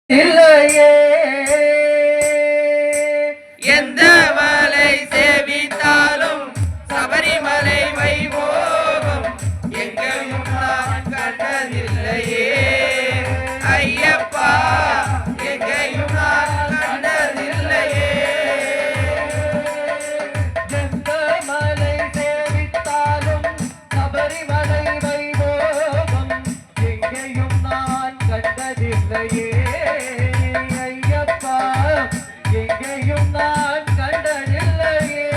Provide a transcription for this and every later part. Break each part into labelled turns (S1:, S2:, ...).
S1: இல்லையே
S2: எந்த மலை சேவித்தாலும் சபரிமலை வைபோகம் எங்கேயும் நான் கண்டதில்லையே ஐயப்பா, எங்கேயும் நான் கண்டதில்லையே.
S1: எந்த மலை சேவித்தாலும் சபரிமலை வைபோகம் எங்கேயும் நான் கண்டதில்லையே ஐயப்பா, எங்கேயும் நான் கண்டதில்லையே.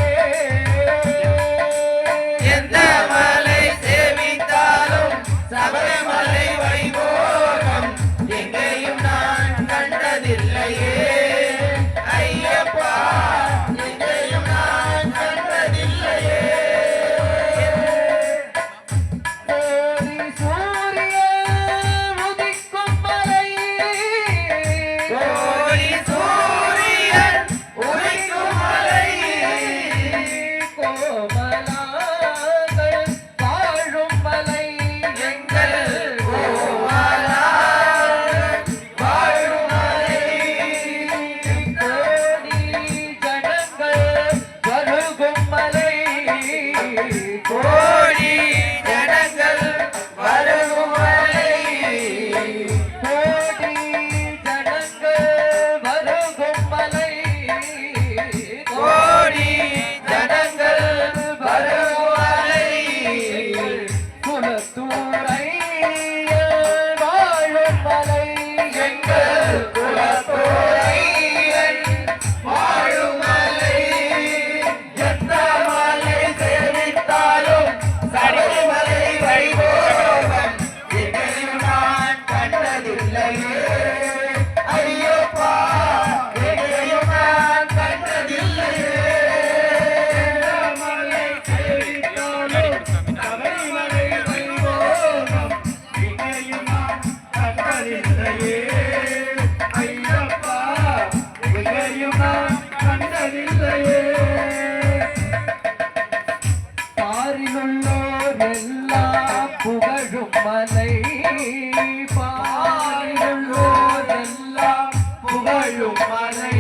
S2: எந்த மலை சேவித்தாலும் சபரிமலை வைபோகம் எங்கேயும் நான் கண்டதில்லையே ஐயப்பா, எங்கேயும் நான் கண்டதில்லையே.
S1: கோடி சூரியன் உதிக்கும் மலை,
S2: கோடி சூரியன் உதிக்கும் மலை,
S1: கோமலாங்கள் வாழும் மலை
S2: எங்கள் கோவாலால் வாழும் மலை,
S1: கோடி ஜனங்கள் வருகும் மலை,
S2: கோடி ஜனங்கள் வருகும் மலை,
S1: கோடி ஜனங்கள் வருகும் மலை,
S2: கோடி ஜனங்கள் வருகும் மலை,
S1: குலத்தூரையில் வாழும் மலை
S2: எங்கள் குலத்தோரையன் வாழும் மலை. எந்த மலை சேவித்தாலும் சபரிமலை வைபோகம் எங்கேயும் நான் கண்டதில்லையே ஐயப்பா, எங்கேயும் நான் கண்டதில்லையே. மலை சேவித்தாலும் சபரிமலை வைபோகம் எங்கேயும் நான் கண்டதில்லையே ஐயப்பா, எங்கேயும் நான் கண்டதில்லையே.
S1: பாரிலுள்ளோர் எல்லாம் புகழும் மலை, பாரிலுள்ளோர் எல்லாம் புகழும் மலை,